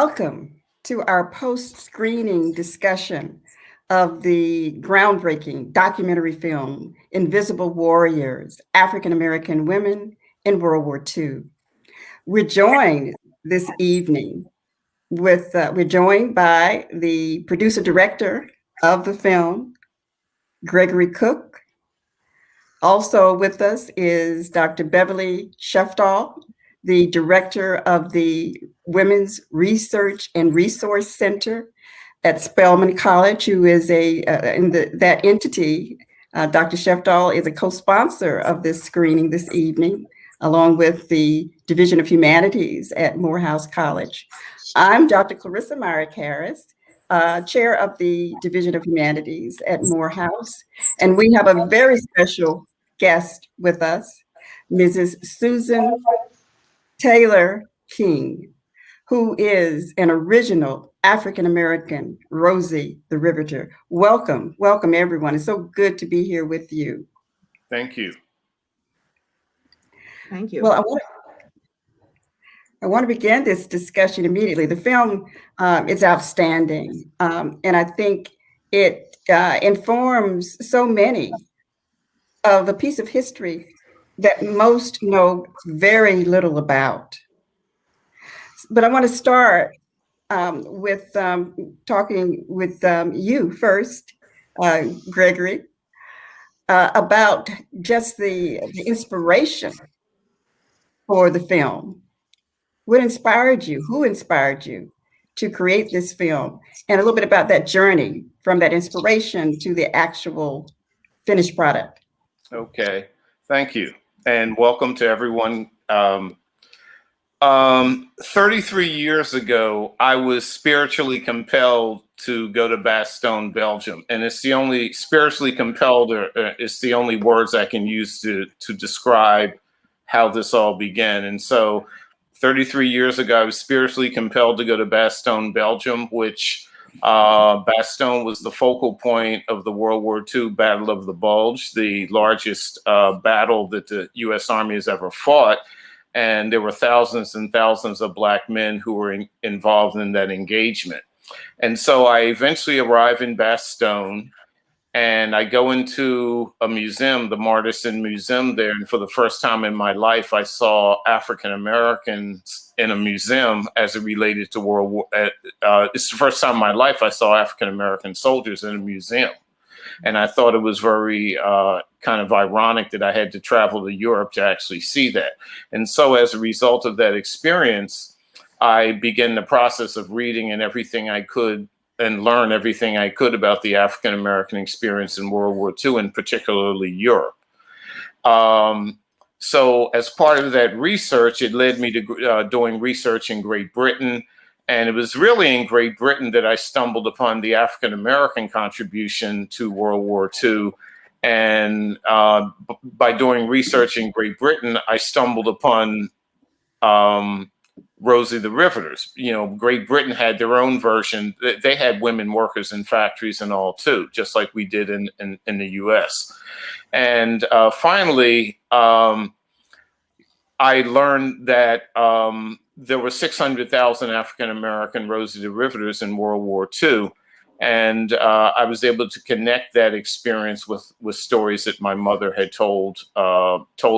Welcome to our post-screening discussion of the groundbreaking documentary film, Invisible Warriors, African American Women in World War II. We're joined this evening we're joined by the producer director of the film, Gregory Cooke. Also with us is Dr. Beverly Guy-Sheftall, the director of the Women's Research and Resource Center at Spelman College, who is that entity. Dr. Sheftall is a co-sponsor of this screening this evening, along with the Division of Humanities at Morehouse College. I'm Dr. Clarissa Myrick-Harris, chair of the Division of Humanities at Morehouse, and we have a very special guest with us, Mrs. Susan Taylor King, who is an original African-American Rosie the Riveter. Welcome, welcome everyone. It's so good to be here with you. Thank you. Thank you. Well, I want to begin this discussion immediately. The film is outstanding, and I think it informs so many of a piece of history that most know very little about. But I want to start with talking with you first, Gregory, about just the inspiration for the film. What inspired you? Who inspired you to create this film? And a little bit about that journey from that inspiration to the actual finished product. Okay, thank you. And welcome to everyone. 33 years ago, I was spiritually compelled to go to Bastogne, Belgium. And it's the only spiritually compelled, or it's the only words I can use to describe how this all began. And so 33 years ago, I was spiritually compelled to go to Bastogne, Belgium, which Bastogne was the focal point of the World War II Battle of the Bulge, the largest battle that the U.S. Army has ever fought. And there were thousands and thousands of Black men who were involved in that engagement. And so I eventually arrive in Bastogne, and I go into a museum, the Martyson Museum there. And for the first time in my life, I saw African Americans in a museum as it related to World War. It's the first time in my life I saw African American soldiers in a museum. And I thought it was very kind of ironic that I had to travel to Europe to actually see that. And so as a result of that experience, I began the process of reading and everything I could and learn everything I could about the African American experience in World War II, and particularly Europe. So as part of that research, it led me to doing research in Great Britain. And it was really in Great Britain that I stumbled upon the African American contribution to World War II. And by doing research in Great Britain, I stumbled upon Rosie the Riveters. You know, Great Britain had their own version. They had women workers in factories and all too, just like we did in the US. And finally, I learned that there were 600,000 African-American Rosie the Riveters in World War II. And I was able to connect that experience with stories that my mother had told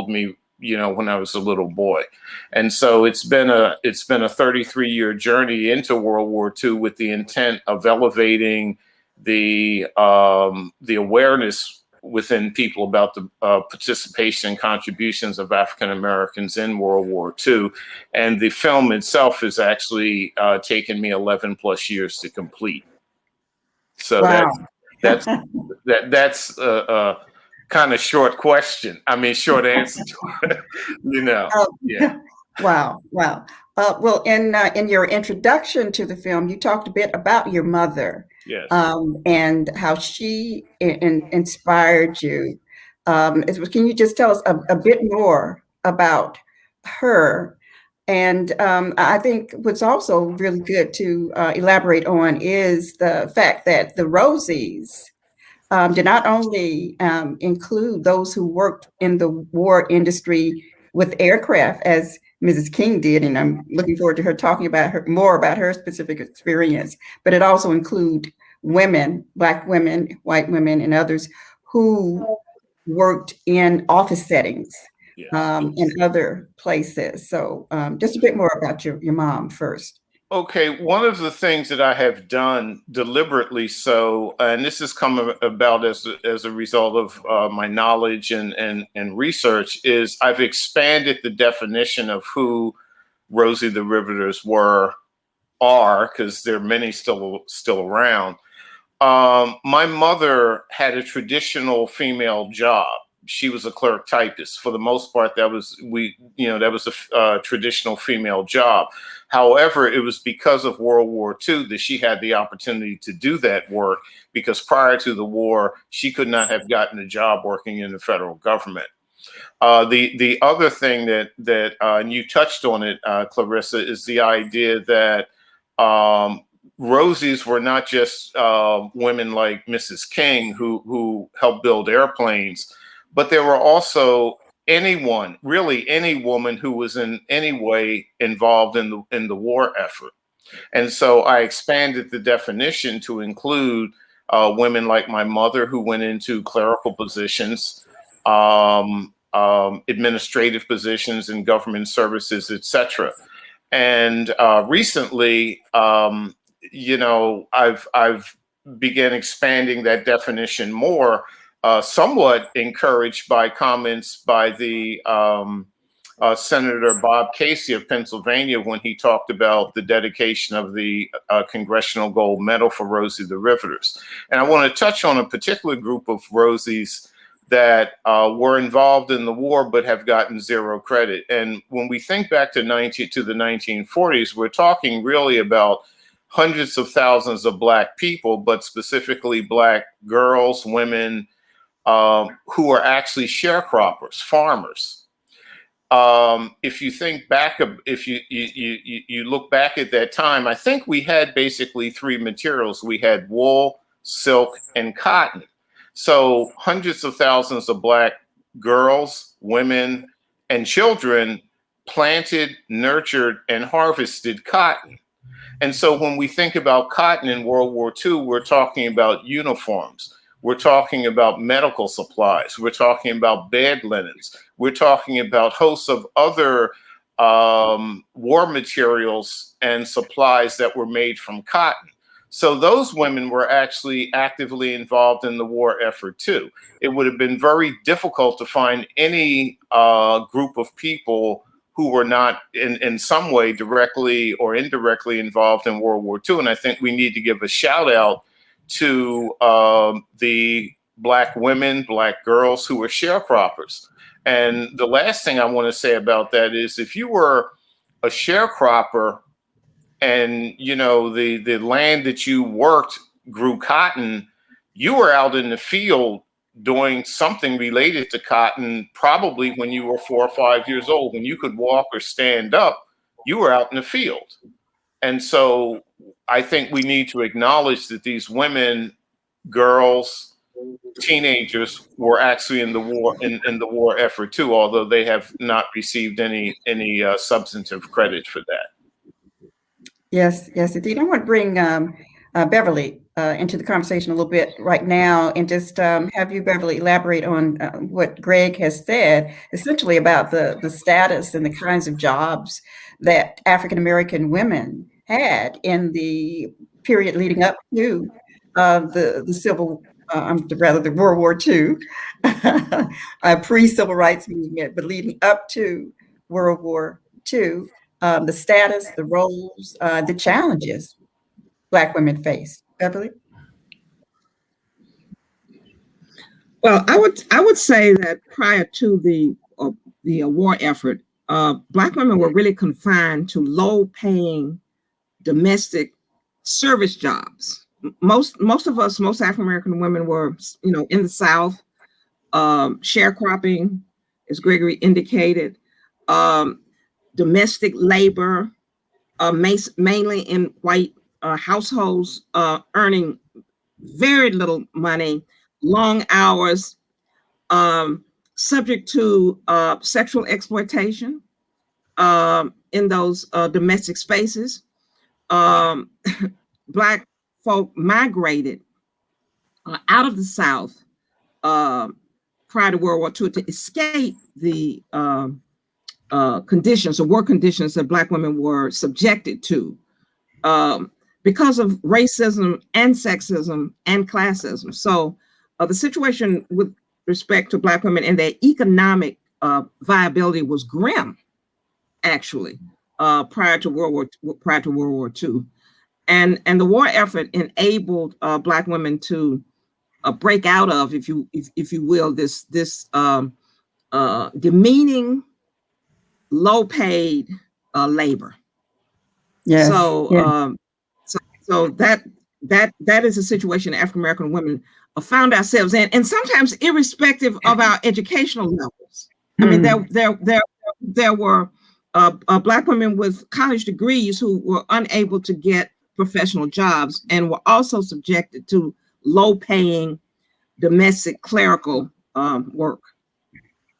me, you know, when I was a little boy. And so it's been a 33-year journey into World War II with the intent of elevating the awareness within people about the participation and contributions of African Americans in World War II. And the film itself has actually taken me 11 plus years to complete. So wow. that's kind of short question. I mean, short answer to it, you know. Yeah. Wow. Well, in your introduction to the film, you talked a bit about your mother. Yes. And how she inspired you. Can you just tell us a bit more about her? And I think what's also really good to elaborate on is the fact that the Rosies did not only include those who worked in the war industry with aircraft, as Mrs. King did, and I'm looking forward to her talking about more about her specific experience. But it also includes women, Black women, white women, and others who worked in office settings in other places. So just a bit more about your mom first. Okay, one of the things that I have done deliberately so, and this has come about as a result of my knowledge and research, is I've expanded the definition of who Rosie the Riveters are, because there are many still around. My mother had a traditional female job. She was a clerk typist. For the most part, that was a traditional female job. However, it was because of World War II that she had the opportunity to do that work, because prior to the war, she could not have gotten a job working in the federal government. The other thing that and you touched on it, Clarissa, is the idea that Rosies were not just women like Mrs. King who helped build airplanes, but there were also anyone, really any woman who was in any way involved in the war effort. And so I expanded the definition to include women like my mother, who went into clerical positions, administrative positions in government services, etc. And recently, I've began expanding that definition more, somewhat encouraged by comments by the Senator Bob Casey of Pennsylvania when he talked about the dedication of the Congressional Gold Medal for Rosie the Riveters. And I want to touch on a particular group of Rosies that were involved in the war but have gotten zero credit. And when we think back to the 1940s, we're talking really about hundreds of thousands of Black people, but specifically Black girls, women, who are actually sharecroppers, farmers. If you think back, if you look back at that time, I think we had basically three materials. We had wool, silk, and cotton. So hundreds of thousands of Black girls, women, and children planted, nurtured, and harvested cotton. And so when we think about cotton in World War II, we're talking about uniforms. We're talking about medical supplies. We're talking about bed linens. We're talking about hosts of other war materials and supplies that were made from cotton. So those women were actually actively involved in the war effort too. It would have been very difficult to find any group of people who were not in some way directly or indirectly involved in World War II. And I think we need to give a shout out to the Black women, Black girls who were sharecroppers. And the last thing I want to say about that is, if you were a sharecropper and the land that you worked grew cotton, you were out in the field doing something related to cotton, probably when you were 4 or 5 years old. When you could walk or stand up, you were out in the field. And so I think we need to acknowledge that these women, girls, teenagers were actually in the war in the war effort too, although they have not received any substantive credit for that. Yes, indeed. I want to bring Beverly into the conversation a little bit right now, and just have you, Beverly, elaborate on what Greg has said, essentially about the status and the kinds of jobs that African American women had in the period leading up to the World War II, pre-Civil Rights Movement, but leading up to World War II. The status, the roles, the challenges Black women face. Beverly? Well, I would say that prior to the war effort, Black women were really confined to low-paying domestic service jobs. Most African American women were, in the South, sharecropping, as Gregory indicated. Domestic labor, mainly in white households, earning very little money, long hours. subject to sexual exploitation in those domestic spaces. Black folk migrated out of the South prior to World War II to escape the conditions or war conditions that Black women were subjected to because of racism and sexism and classism. So the situation with respect to Black women and their economic viability was grim, actually, prior to World War II. And the war effort enabled Black women to break out of, if you will, this demeaning, low-paid labor. Yes. So, Yeah. so that is a situation African American women found ourselves in, and sometimes irrespective of our educational levels. I mean, there were Black women with college degrees who were unable to get professional jobs and were also subjected to low-paying domestic clerical work.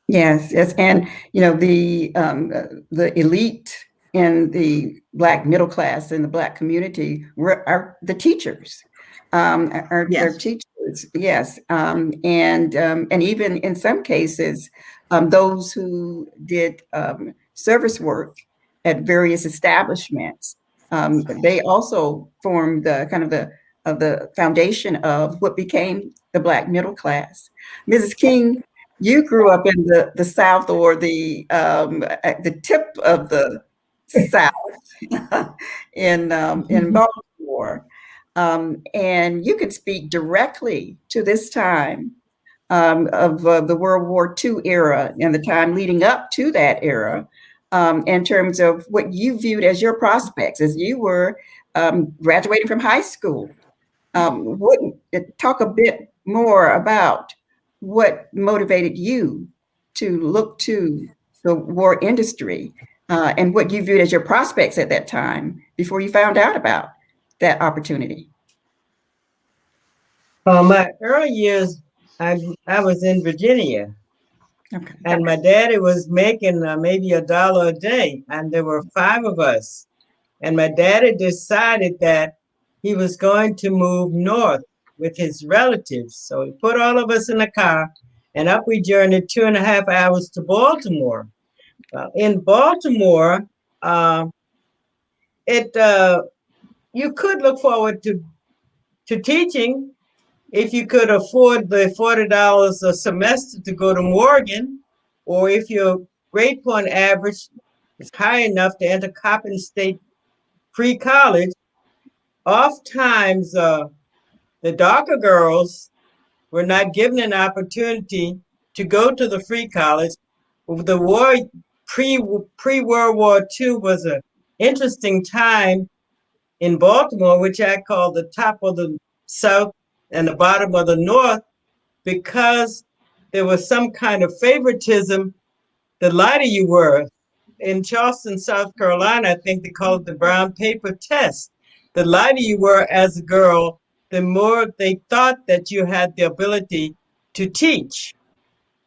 Yes, yes, and the elite in the Black middle class in the Black community are the teachers, are Yes. their teachers. Yes, and even in some cases, those who did service work at various establishments, they also formed the kind of the foundation of what became the Black middle class. Mrs. King, you grew up in the South, or at the tip of the South in Baltimore, and you could speak directly to this time of the World War II era and the time leading up to that era, in terms of what you viewed as your prospects as you were graduating from high school. Talk a bit more about what motivated you to look to the war industry and what you viewed as your prospects at that time before you found out about that opportunity. My early years, I was in Virginia, Okay. and my daddy was making maybe $1 a day, and there were 5 of us. And my daddy decided that he was going to move north with his relatives. So he put all of us in a car, and up we journeyed 2.5 hours to Baltimore. In Baltimore, you could look forward to teaching if you could afford the $40 a semester to go to Morgan, or if your grade point average is high enough to enter Coppin State Free College. Oftentimes, the darker girls were not given an opportunity to go to the free college. The war pre-World War II was an interesting time in Baltimore, which I call the top of the South and the bottom of the North, because there was some kind of favoritism. The lighter you were, in Charleston, South Carolina, I think they call it the brown paper test. The lighter you were as a girl, the more they thought that you had the ability to teach.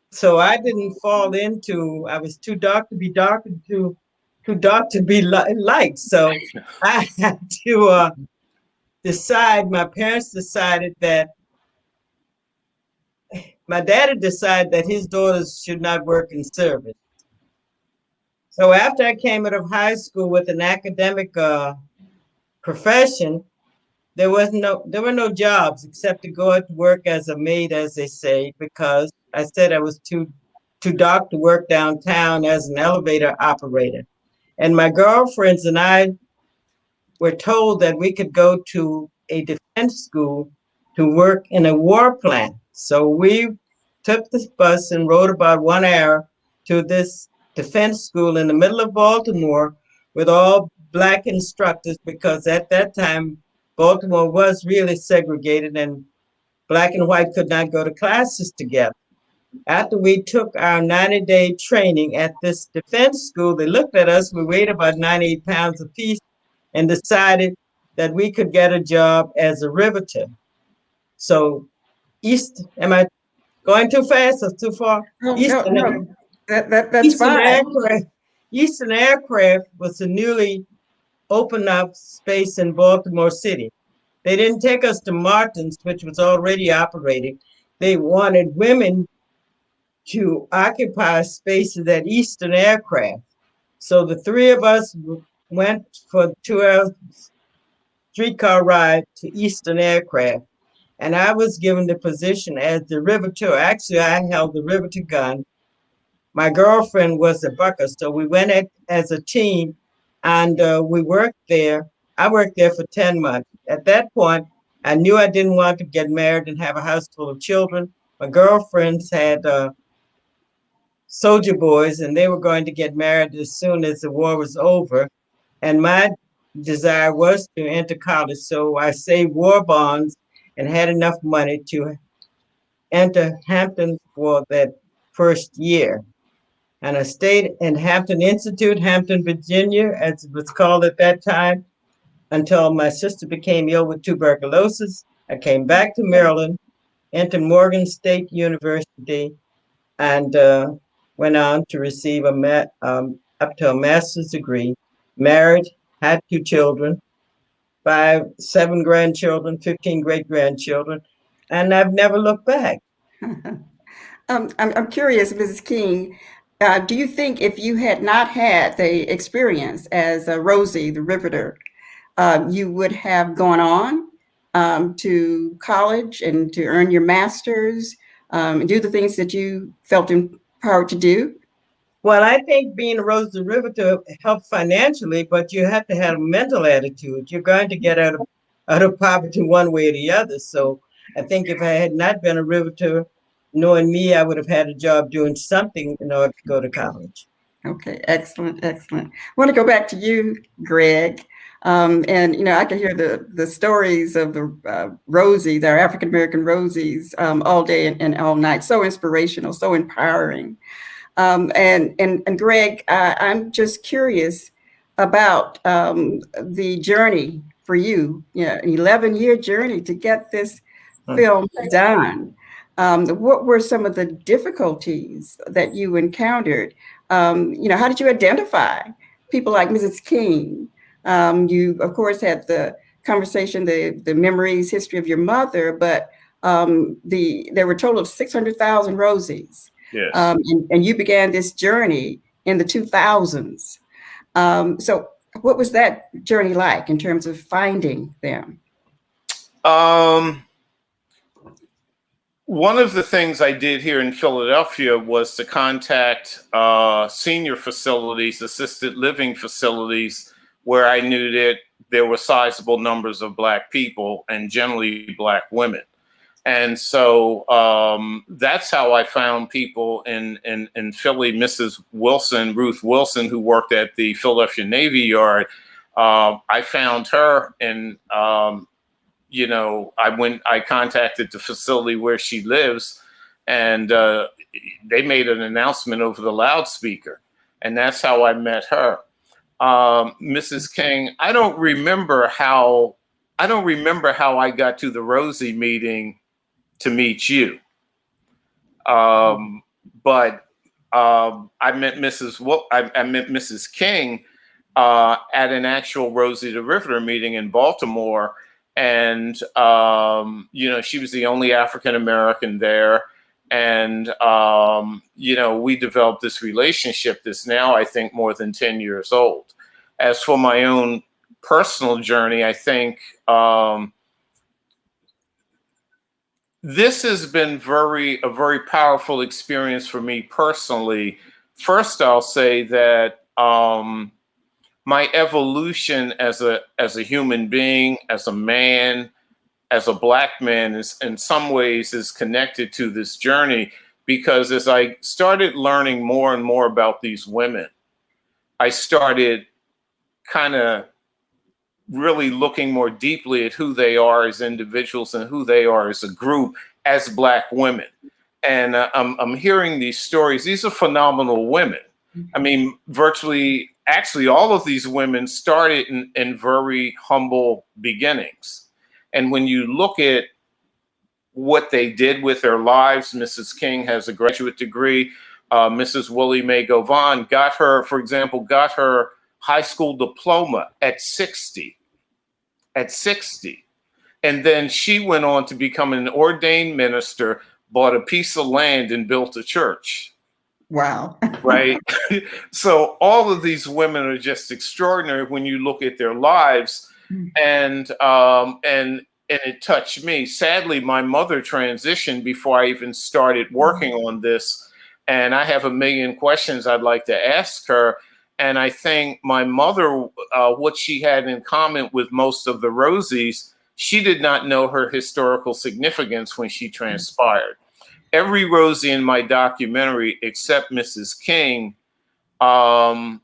So I didn't fall into, I was too dark to be dark and too dark to be light. So I had to decide, my parents decided that, my daddy decided that his daughters should not work in service. So after I came out of high school with an academic profession, there were no jobs except to go out to work as a maid, as they say, because I said I was too dark to work downtown as an elevator operator. And my girlfriends and I were told that we could go to a defense school to work in a war plant. So we took this bus and rode about 1 hour to this defense school in the middle of Baltimore with all Black instructors, because at that time, Baltimore was really segregated and Black and white could not go to classes together. After we took our 90-day training at this defense school, they looked at us, we weighed about 98 pounds apiece, and decided that we could get a job as a riveter. So Going too fast or too far? Oh, no, no, that's Eastern fine. Aircraft. Eastern Aircraft was a newly opened up space in Baltimore City. They didn't take us to Martin's, which was already operating. They wanted women to occupy spaces at Eastern Aircraft. So the three of us went for 2 hours streetcar ride to Eastern Aircraft. And I was given the position as the riveter. Actually, I held the riveter gun. My girlfriend was a bucker, so we went as a team, and we worked there. I worked there for 10 months. At that point, I knew I didn't want to get married and have a house full of children. My girlfriends had soldier boys, and they were going to get married as soon as the war was over. And my desire was to enter college, so I saved war bonds and had enough money to enter Hampton for that first year. And I stayed in Hampton Institute, Hampton, Virginia, as it was called at that time, until my sister became ill with tuberculosis. I came back to Maryland, entered Morgan State University, and went on to receive up to a master's degree, married, had 2 children, 7 grandchildren, 15 great-grandchildren, and I've never looked back. I'm curious, Mrs. King, do you think if you had not had the experience as Rosie the Riveter, you would have gone on to college and to earn your master's, and do the things that you felt empowered to do? Well, I think being a Rosie the Riveter helped financially, but you have to have a mental attitude. You're going to get out of poverty one way or the other. So I think if I had not been a riveter, knowing me, I would have had a job doing something in order to go to college. Okay, excellent, excellent. I want to go back to you, Greg. And I can hear the stories of the Rosies, our African American Rosies, all day and all night. So inspirational, so empowering. And Greg, I'm just curious about the journey for you. An 11-year journey to get this film done. What were some of the difficulties that you encountered? How did you identify people like Mrs. King? You, of course, had the conversation, the memories, history of your mother, but there were a total of 600,000 Rosies. Yes. And you began this journey in the 2000s. So what was that journey like in terms of finding them? One of the things I did here in Philadelphia was to contact senior facilities, assisted living facilities, where I knew that there were sizable numbers of Black people and generally Black women. And so that's how I found people in Philly. Mrs. Wilson, Ruth Wilson, who worked at the Philadelphia Navy Yard. I found her, and I contacted the facility where she lives, and they made an announcement over the loudspeaker, and that's how I met her. Mrs. King, I don't remember how I got to the Rosie meeting to meet you. But I met Mrs. King at an actual Rosie the Riveter meeting in Baltimore. And, she was the only African American there. And, we developed this relationship that's now, I think, more than 10 years old. As for my own personal journey, I think this has been a very powerful experience for me personally. First, I'll say that my evolution as a human being, as a man, as a Black man, is in some ways is connected to this journey, because as I started learning more and more about these women, I started kind of really looking more deeply at who they are as individuals and who they are as a group, as Black women. And I'm hearing these stories. These are phenomenal women. I mean, actually, all of these women started in very humble beginnings. And when you look at what they did with their lives. Mrs. King has a graduate degree. Mrs. Willie Mae Govan got her, for example, got her high school diploma at 60. At 60. And then she went on to become an ordained minister, bought a piece of land and built a church. Wow. Right. So all of these women are just extraordinary when you look at their lives. And it touched me. Sadly, my mother transitioned before I even started working on this. And I have a million questions I'd like to ask her. And I think my mother, what she had in common with most of the Rosies, she did not know her historical significance when she transpired. Every Rosie in my documentary, except Mrs. King, had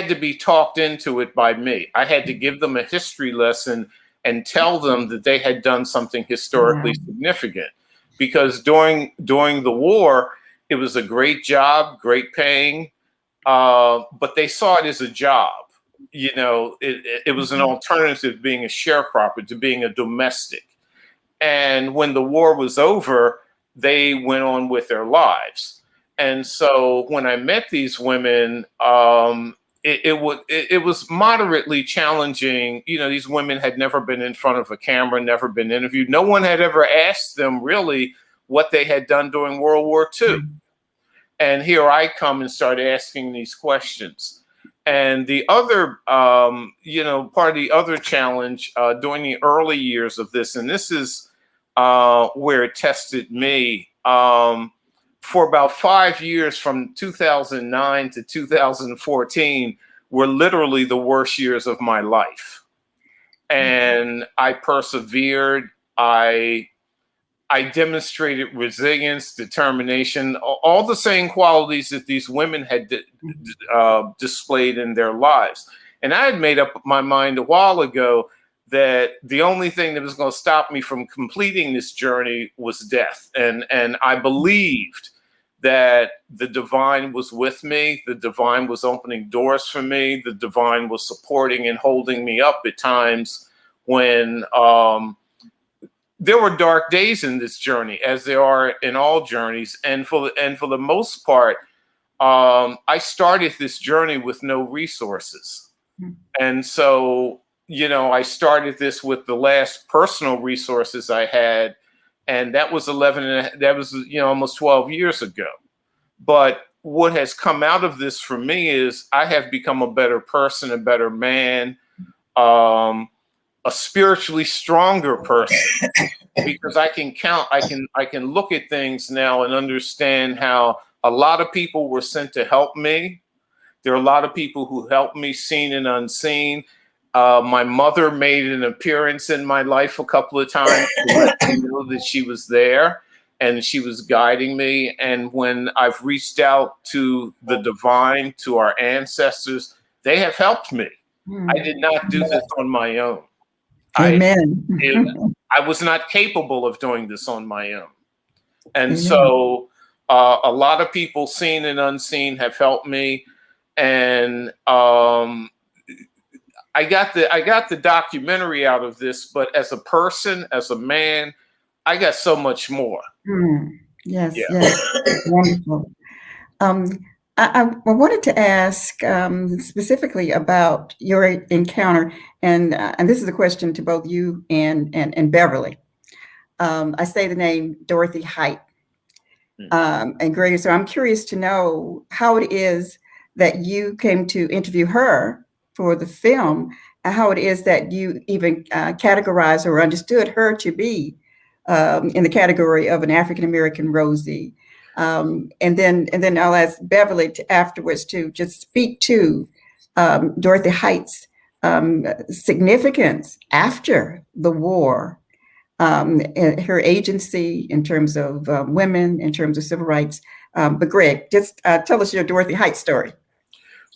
to be talked into it by me. I had to give them a history lesson and tell them that they had done something historically significant. Because during the war, it was a great job, great paying, but they saw it as a job. You know, it was an alternative to being a sharecropper, to being a domestic. And when the war was over, they went on with their lives. And so when I met these women, it was moderately challenging. You know, these women had never been in front of a camera, never been interviewed. No one had ever asked them really what they had done during World War II. And here I come and start asking these questions. And the other, part of the other challenge during the early years of this, and this is where it tested me, for about 5 years from 2009 to 2014 were literally the worst years of my life. And I persevered. I demonstrated resilience, determination, all the same qualities that these women had displayed in their lives. And I had made up my mind a while ago that the only thing that was going to stop me from completing this journey was death. And I believed that the divine was with me. The divine was opening doors for me. The divine was supporting and holding me up at times when there were dark days in this journey, as there are in all journeys. And for the most part, I started this journey with no resources. And so, I started this with the last personal resources I had, and that was almost 12 years ago. But what has come out of this for me is I have become a better person, a better man, a spiritually stronger person, because I can look at things now and understand how a lot of people were sent to help me. There are a lot of people who helped me, seen and unseen. My mother made an appearance in my life a couple of times to let me know that she was there and she was guiding me. And when I've reached out to the divine, to our ancestors, they have helped me. I did not do this on my own. Amen. I was not capable of doing this on my own. And so a lot of people, seen and unseen, have helped me. And I got the documentary out of this, but as a person, as a man, I got so much more. Yes, yes, wonderful. I wanted to ask specifically about your encounter, and this is a question to both you and Beverly. I say the name Dorothy Height and Gregory, so I'm curious to know how it is that you came to interview her for the film, and how it is that you even categorized or understood her to be in the category of an African American Rosie. And then I'll ask Beverly afterwards to just speak to Dorothy Height's significance after the war, her agency in terms of women, in terms of civil rights. But Greg, just tell us your Dorothy Height story.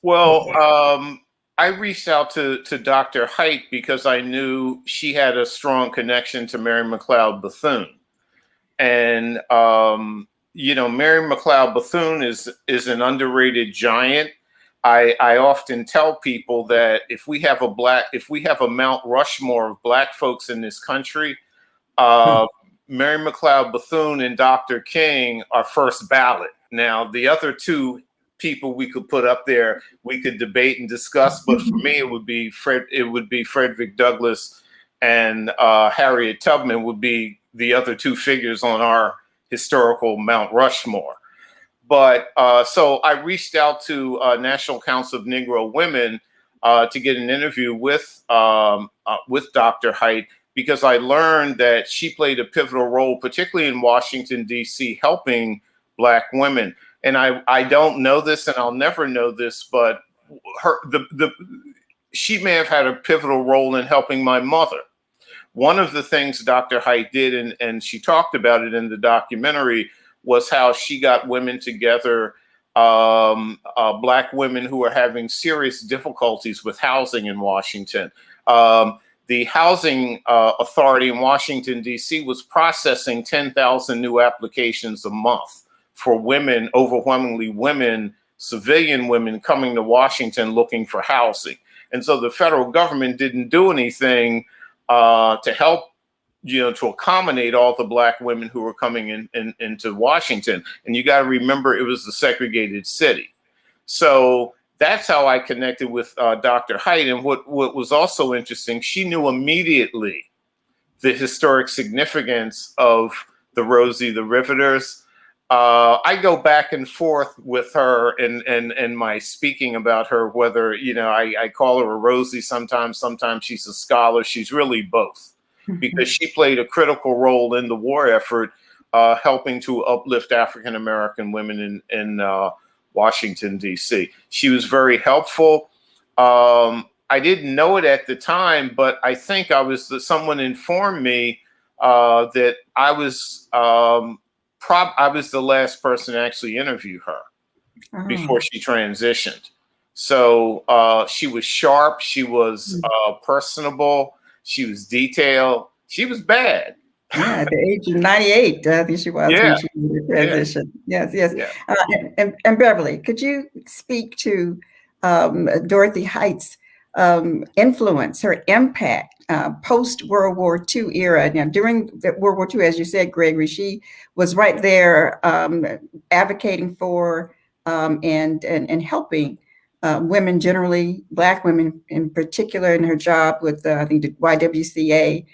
Well, I reached out to Dr. Height because I knew she had a strong connection to Mary McLeod Bethune. And Mary McLeod Bethune is an underrated giant. I often tell people that if we have a Mount Rushmore of Black folks in this country, Mary McLeod Bethune and Dr. King are first ballot. Now, the other two people we could put up there, we could debate and discuss, but for me, it would be Frederick Douglass and Harriet Tubman would be the other two figures on our historical Mount Rushmore. But so I reached out to National Council of Negro Women to get an interview with Dr. Height, because I learned that she played a pivotal role, particularly in Washington, D.C., helping Black women. And I don't know this, and I'll never know this, but she may have had a pivotal role in helping my mother. One of the things Dr. Height did, and she talked about it in the documentary, was how she got women together, Black women who were having serious difficulties with housing in Washington. The Housing Authority in Washington, D.C. was processing 10,000 new applications a month for women, overwhelmingly women, civilian women coming to Washington looking for housing. And so the federal government didn't do anything to help, to accommodate all the Black women who were coming into Washington. And you got to remember, it was a segregated city. So that's how I connected with Dr. Height. And what was also interesting, she knew immediately the historic significance of the Rosie the Riveters. I go back and forth with her and my speaking about her, whether, I call her a Rosie sometimes she's a scholar. She's really both, because she played a critical role in the war effort, helping to uplift African-American women in Washington, D.C. She was very helpful. I didn't know it at the time, but I think someone informed me that I was the last person to actually interview her before she transitioned. So she was sharp, she was personable, she was detailed, she was bad. Yeah, at the age of 98, I think she was when she made the transition. Yes. Yeah. And Beverly, could you speak to Dorothy Height's influence, her impact post-World War II era? Now, during World War II, as you said, Gregory, she was right there advocating for and helping women generally, Black women in particular, in her job with, I think, the YWCA.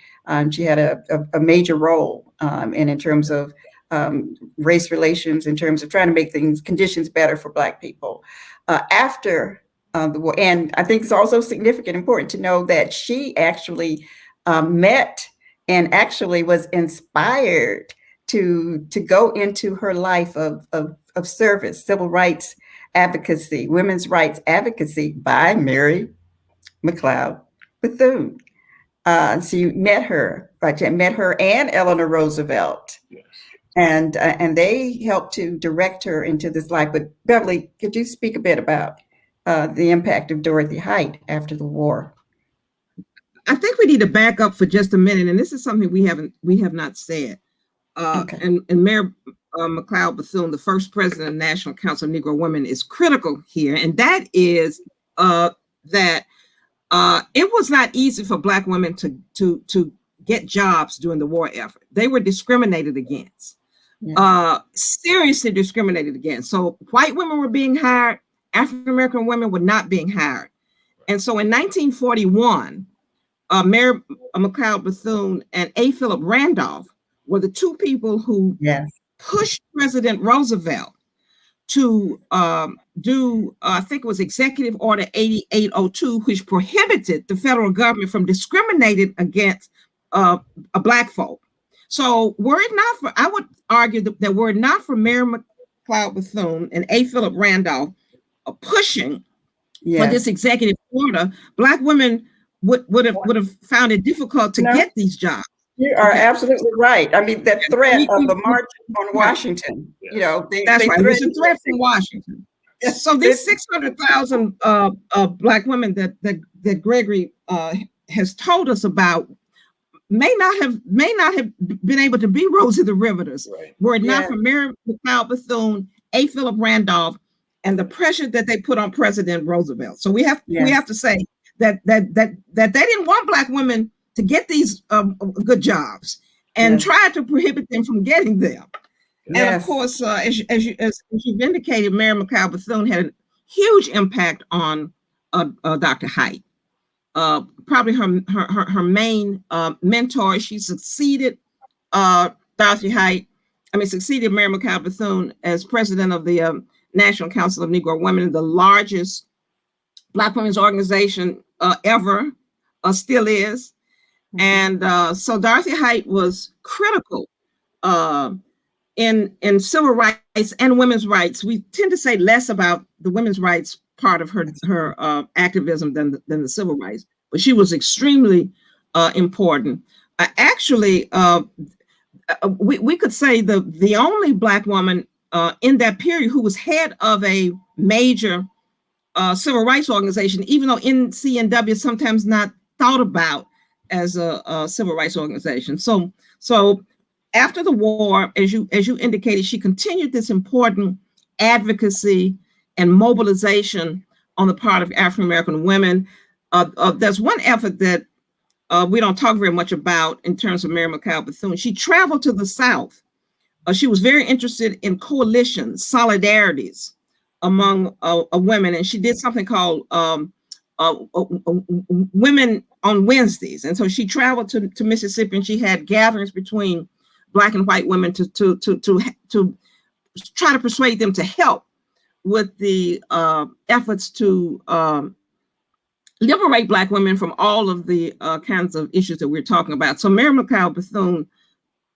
She had a major role in terms of race relations, in terms of trying to make conditions better for Black people. After the war, and I think it's also significant, important to know that she actually met and actually was inspired to go into her life of service, civil rights advocacy, women's rights advocacy by Mary McLeod Bethune. So you met her and Eleanor Roosevelt, Yes. and they helped to direct her into this life. But Beverly, could you speak a bit about the impact of Dorothy Height after the war? I think we need to back up for just a minute, and this is something we have not said. Okay. And Mary McLeod Bethune, the first president of the National Council of Negro Women, is critical here, and that is that it was not easy for Black women to get jobs during the war effort. They were discriminated against, seriously discriminated against. So white women were being hired, African-American women were not being hired. And so in 1941, Mary McLeod Bethune and A. Philip Randolph were the two people who pushed President Roosevelt to do, I think it was Executive Order 8802, which prohibited the federal government from discriminating against Black folk. So were it not for, I would argue that were it not for Mary McLeod Bethune and A. Philip Randolph pushing for this executive order, Black women would have found it difficult to get these jobs. You are absolutely right. I mean, the threat of the march on Washington, that's right. It's a threat from Washington. So these 600,000 Black women that Gregory has told us about may not have been able to be Rosie the Riveters were it not for Mary McLeod Bethune, A. Philip Randolph, and the pressure that they put on President Roosevelt. So we have to say that they didn't want Black women to get these good jobs. and Yes. tried to prohibit them from getting them. And of Yes. course, as you've indicated, Mary McLeod Bethune had a huge impact on Dr. Height. Probably her main mentor. She succeeded Dorothy Height. Succeeded Mary McLeod Bethune as president of the National Council of Negro Women, the largest Black women's organization ever, still is. And so Dorothy Height was critical in civil rights and women's rights. We tend to say less about the women's rights part of her activism than the civil rights, but she was extremely important. We could say the only Black woman in that period who was head of a major civil rights organization, even though NCNW is sometimes not thought about as a civil rights organization. So after the war, as you indicated, she continued this important advocacy and mobilization on the part of African American women. There's one effort that we don't talk very much about in terms of Mary McLeod Bethune. She traveled to the South. She was very interested in coalitions, solidarities among women, and she did something called Women on Wednesdays. And so she traveled to Mississippi, and she had gatherings between Black and white women to try to persuade them to help with the efforts to liberate Black women from all of the kinds of issues that we're talking about. So Mary McLeod Bethune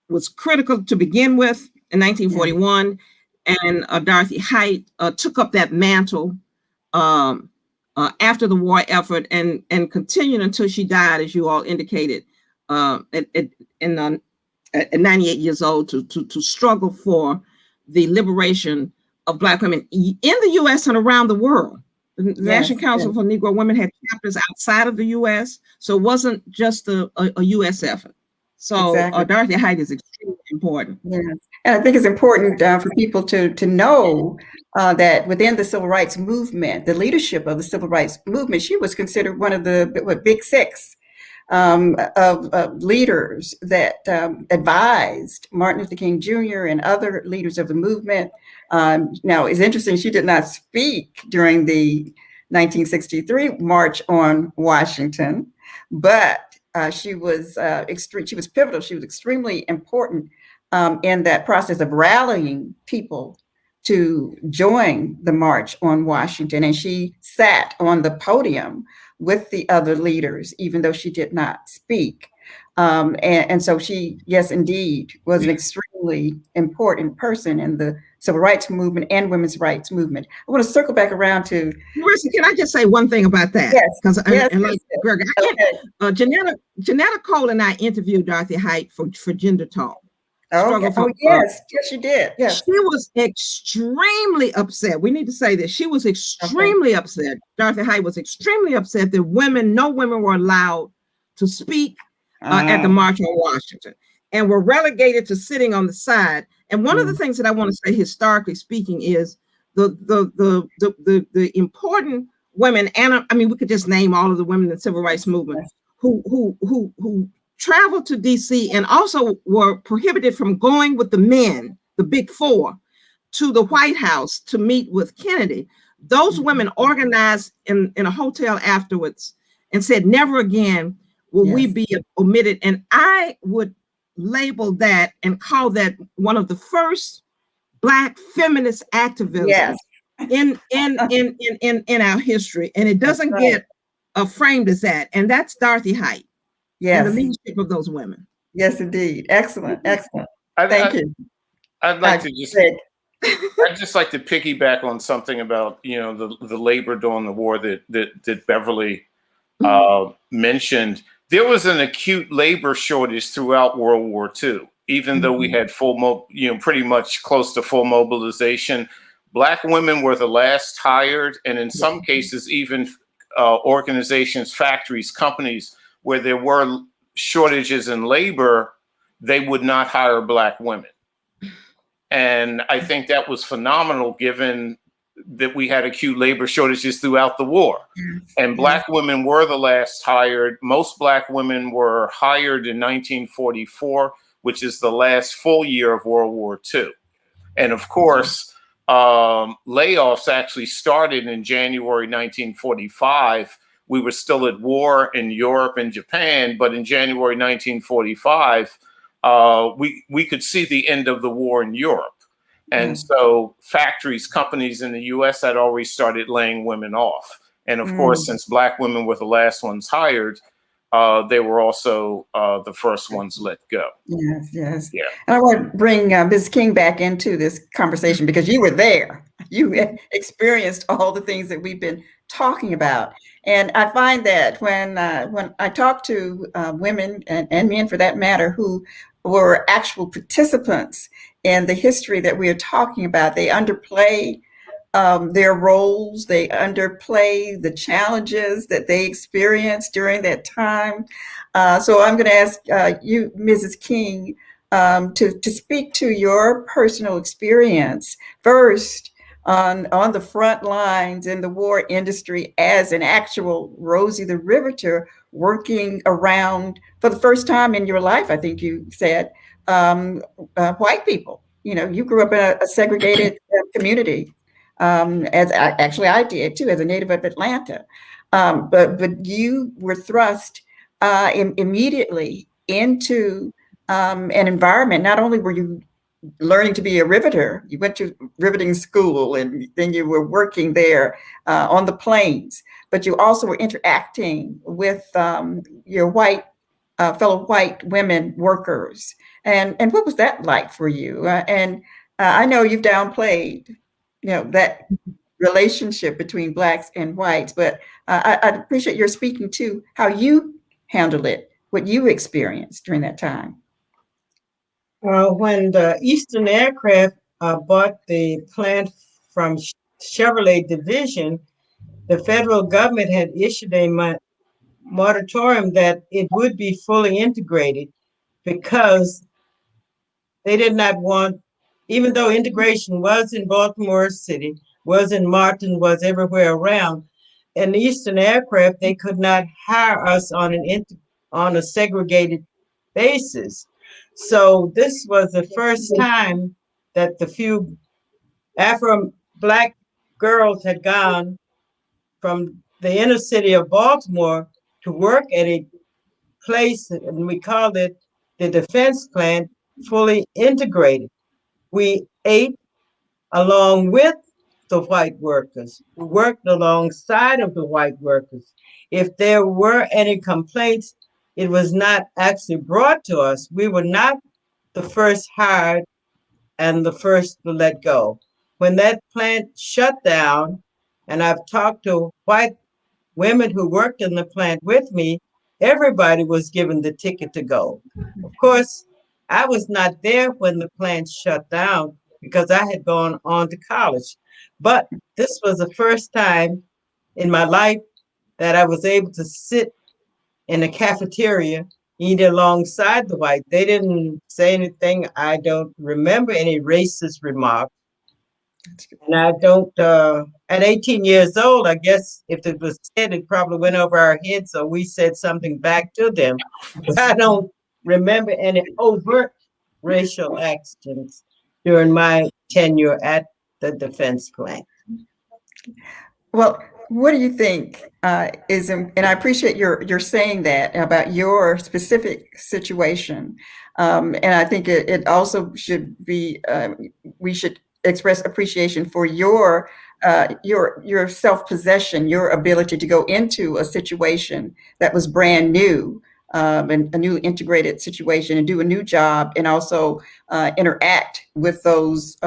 was critical to begin with in 1941, and Dorothy Height took up that mantle after the war effort and continued until she died, as you all indicated, at 98 years old, to struggle for the liberation of Black women in the U.S. and around the world. The National Council for Negro Women had chapters outside of the U.S., so it wasn't just a U.S. effort. So Dorothy Height is extremely important. Yes. And I think it's important for people to know that within the civil rights movement, the leadership of the civil rights movement, she was considered one of the big six of leaders that advised Martin Luther King Jr. and other leaders of the movement. Now, it's interesting, she did not speak during the 1963 March on Washington, but she was pivotal. She was extremely important in that process of rallying people to join the March on Washington. And she sat on the podium with the other leaders, even though she did not speak. And so she, yes, indeed, was an extremely important person in the civil rights movement and women's rights movement. I want to circle back around to Marissa, can I just say one thing about that? Yes. Because Greg, Janetta Cole and I interviewed Dorothy Height for Gender Talk. Yes, you did. Yes. She was extremely upset. We need to say this. She was extremely upset. Dorothy Height was extremely upset that no women were allowed to speak at the March on Washington, and were relegated to sitting on the side. And one of the things that I want to say, historically speaking, is the important women, and I mean, we could just name all of the women in the civil rights movement who traveled to DC and also were prohibited from going with the men, the big four, to the White House to meet with Kennedy. Those women organized in a hotel afterwards and said, never again will we be omitted. And I would label that and call that one of the first Black feminist activism in our history. And it doesn't get framed as that. And that's Dorothy Height. And the leadership of those women. Yes, indeed. Excellent. Thank you. I'd just like to piggyback on something about, the labor during the war that Beverly mentioned. There was an acute labor shortage throughout World War II, even though we had pretty much close to full mobilization. Black women were the last hired, and in some cases, even organizations, factories, companies, where there were shortages in labor, they would not hire Black women. And I think that was phenomenal, given that we had acute labor shortages throughout the war. And Black women were the last hired. Most Black women were hired in 1944 which is the last full year of World War II. And of course, layoffs actually started in January 1945. We were still at war in Europe and Japan, but in January 1945, we could see the end of the war in Europe. And so factories, companies in the US had already started laying women off. And of course, since Black women were the last ones hired, they were also the first ones let go. Yes, yes. Yeah. And I want to bring Ms. King back into this conversation because you were there. You experienced all the things that we've been talking about. And I find that when I talk to women and men for that matter, who were actual participants in the history that we are talking about, they underplay their roles, they underplay the challenges that they experienced during that time. So I'm going to ask you, Mrs. King, to speak to your personal experience first on the front lines in the war industry as an actual Rosie the Riveter, working around for the first time in your life, I think you said, white people. You know, you grew up in a segregated community. As actually I did too, as a native of Atlanta. But you were thrust immediately into an environment. Not only were you learning to be a riveter, you went to riveting school, and then you were working there on the plains, but you also were interacting with your fellow white women workers. And what was that like for you? And I know you've downplayed that relationship between Blacks and whites, but I'd appreciate your speaking to how you handled it, what you experienced during that time. When the Eastern Aircraft bought the plant from Chevrolet Division, the federal government had issued a moratorium that it would be fully integrated because they did not want, even though integration was in Baltimore City, was in Martin, was everywhere around, and the Eastern Aircraft, they could not hire us on a segregated basis. So this was the first time that the few Afro-Black girls had gone from the inner city of Baltimore to work at a place, and we called it the defense plant, fully integrated. We ate along with the white workers. We worked alongside of the white workers. If there were any complaints, it was not actually brought to us. We were not the first hired and the first to let go. When that plant shut down, and I've talked to white women who worked in the plant with me, everybody was given the ticket to go. Of course, I was not there when the plant shut down because I had gone on to college. But this was the first time in my life that I was able to sit in a cafeteria, eat alongside the white. They didn't say anything. I don't remember any racist remarks. And I don't, at 18 years old, I guess if it was said, it probably went over our heads, so we said something back to them. But I don't remember any overt racial actions during my tenure at the defense plant. Well, what do you think is, and I appreciate your saying that about your specific situation. And I think it also should be, we should express appreciation for your self-possession, your ability to go into a situation that was brand new, and a new integrated situation, and do a new job, and also interact with those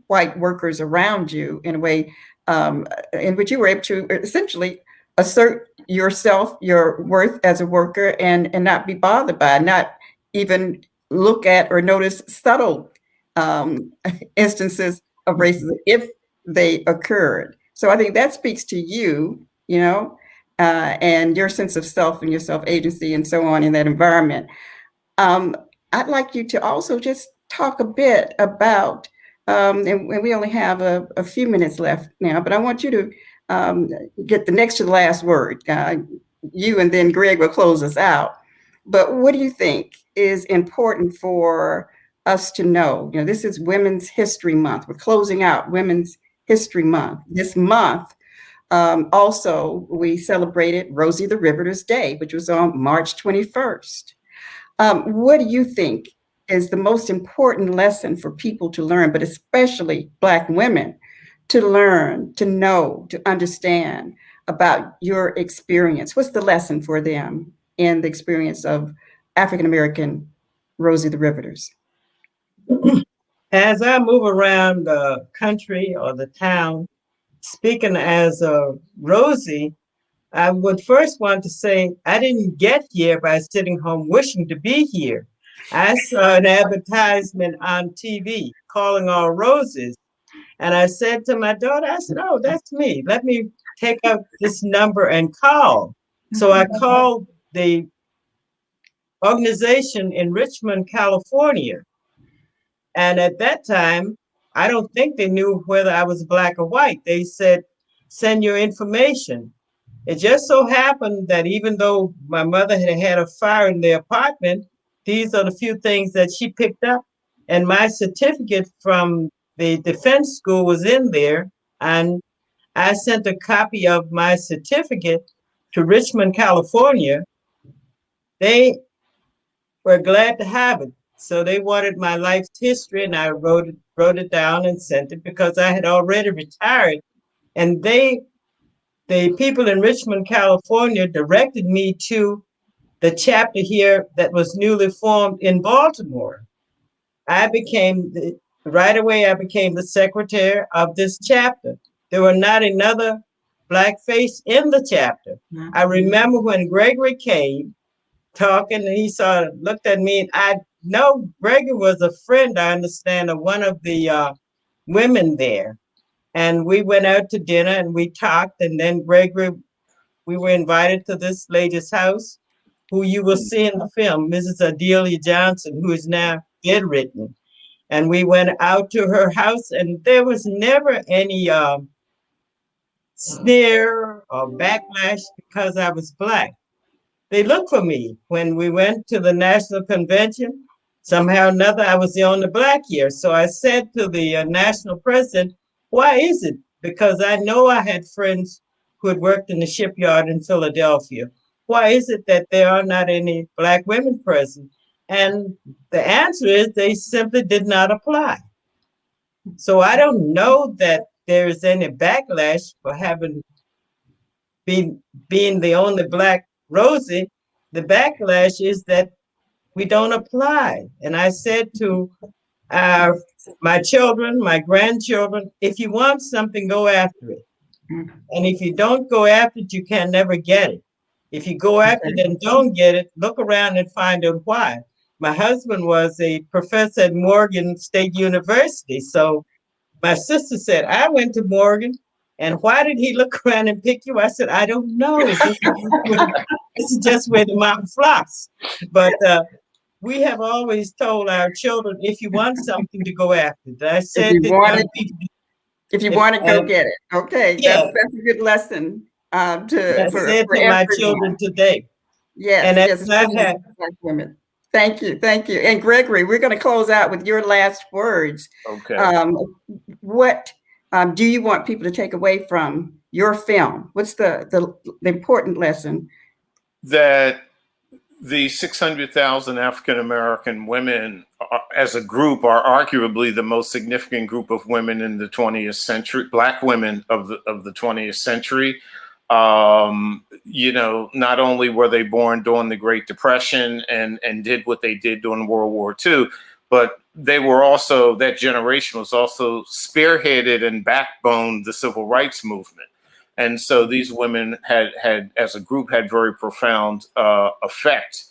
white workers around you in a way in which you were able to essentially assert yourself, your worth as a worker, and not be bothered by, not even look at or notice subtle instances of racism if they occurred. So I think that speaks to you, and your sense of self and your self-agency and so on in that environment. I'd like you to also just talk a bit about, and we only have a few minutes left now, but I want you to get the next to the last word. You and then Greg will close us out. But what do you think is important for us to know? You know, this is Women's History Month. We're closing out Women's History Month. This month, also, we celebrated Rosie the Riveter's Day, which was on March 21st. What do you think is the most important lesson for people to learn, but especially Black women to learn, to know, to understand about your experience? What's the lesson for them in the experience of African American Rosie the Riveters? As I move around the country or the town, speaking as a Rosie, I would first want to say I didn't get here by sitting home wishing to be here. I saw an advertisement on TV calling all roses. And I said to my daughter, I said, oh, that's me. Let me take out this number and call. So I called the organization in Richmond, California. And at that time, I don't think they knew whether I was Black or white. They said, send your information. It just so happened that even though my mother had had a fire in the apartment, these are the few things that she picked up. And my certificate from the defense school was in there. And I sent a copy of my certificate to Richmond, California. They were glad to have it. So they wanted my life's history, and I wrote it down and sent it because I had already retired. And the people in Richmond, California, directed me to the chapter here that was newly formed in Baltimore. Right away, I became the secretary of this chapter. There were not another Black face in the chapter. I remember when Gregory came talking, and he looked at me, and I know Gregory was a friend, I understand, of one of the women there. And we went out to dinner and we talked, and then we were invited to this lady's house, who you will see in the film, Mrs. Adelia Johnson, who is now bedridden. And we went out to her house, and there was never any sneer or backlash because I was Black. They looked for me when we went to the national convention. Somehow or another, I was the only Black here. So I said to the national president, why is it? Because I know I had friends who had worked in the shipyard in Philadelphia. Why is it that there are not any Black women present? And the answer is they simply did not apply. So I don't know that there is any backlash for having being the only Black Rosie. The backlash is that we don't apply. And I said to my children, my grandchildren, if you want something, go after it. And if you don't go after it, you can never get it. If you go after it and don't get it, look around and find out why. My husband was a professor at Morgan State University. So my sister said, I went to Morgan, and why did he look around and pick you? I said, I don't know. This is just where the mountain flocks. But we have always told our children, if you want something, to go after it. I said, if you want it, go get it. Okay, yeah. that's a good lesson for my children today. Yes, and yes, I had women. Thank you, thank you. And Gregory, we're going to close out with your last words. Okay. What do you want people to take away from your film? What's the important lesson? That the 600,000 African American women as a group are arguably the most significant group of women in the 20th century, Black women of the 20th century. You know, not only were they born during the Great Depression and did what they did during World War II, but they were also, that generation was also spearheaded and backboned the civil rights movement. And so these women had as a group, had very profound effect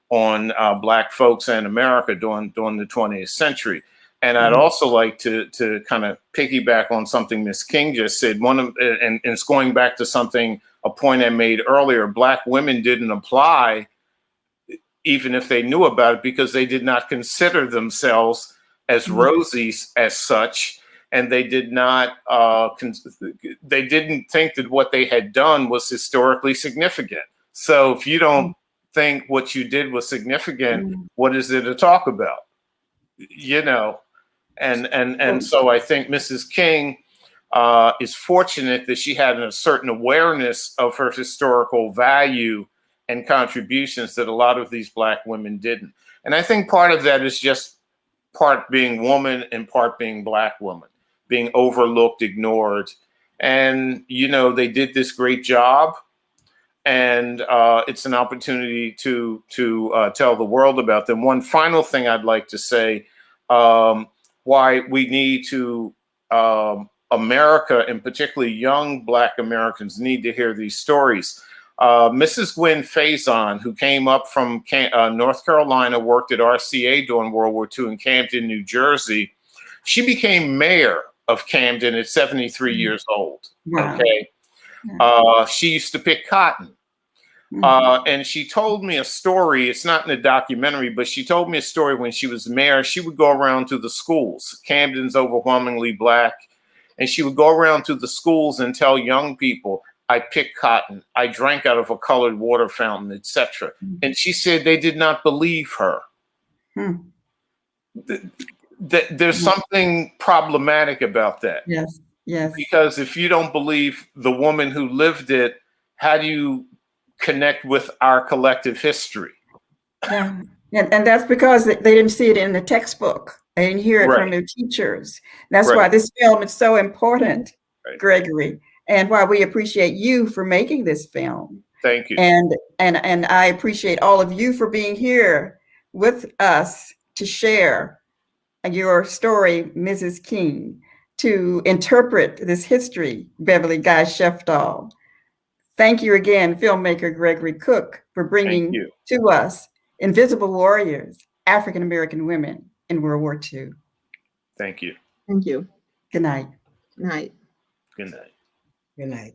on Black folks and America during the 20th century. And I'd also like to kind of piggyback on something Ms. King just said. And it's going back to a point I made earlier. Black women didn't apply, even if they knew about it, because they did not consider themselves as Rosies as such. And they did not, they didn't think that what they had done was historically significant. So if you don't think what you did was significant, what is there to talk about? You know, and so I think Mrs. King is fortunate that she had a certain awareness of her historical value and contributions that a lot of these Black women didn't. And I think part of that is just part being woman and part being Black woman, being overlooked, ignored. And, you know, they did this great job. And it's an opportunity to tell the world about them. One final thing I'd like to say, why we need to, America, and particularly young Black Americans, need to hear these stories. Mrs. Gwen Faison, who came up from North Carolina, worked at RCA during World War II in Camden, New Jersey. She became mayor of Camden at 73 years old. Wow. Okay. She used to pick cotton. And she told me a story. It's not in the documentary, but she told me a story when she was mayor. She would go around to the schools. Camden's overwhelmingly Black. And she would go around to the schools and tell young people, I picked cotton, I drank out of a colored water fountain, etc. And she said they did not believe her. There's something problematic about that. Yes, yes. Because if you don't believe the woman who lived it, how do you connect with our collective history? Yeah. And that's because they didn't see it in the textbook. They didn't hear it Right. from their teachers. That's Right. why this film is so important, Right. Gregory, and why we appreciate you for making this film. Thank you. And I appreciate all of you for being here with us to share your story, Mrs. King, to interpret this history, Beverly Guy-Sheftall. Thank you again, filmmaker Gregory Cooke, for bringing to us Invisible Warriors, African American Women in World War II. Thank you. Thank you. Good night. Night. Good night. Good night.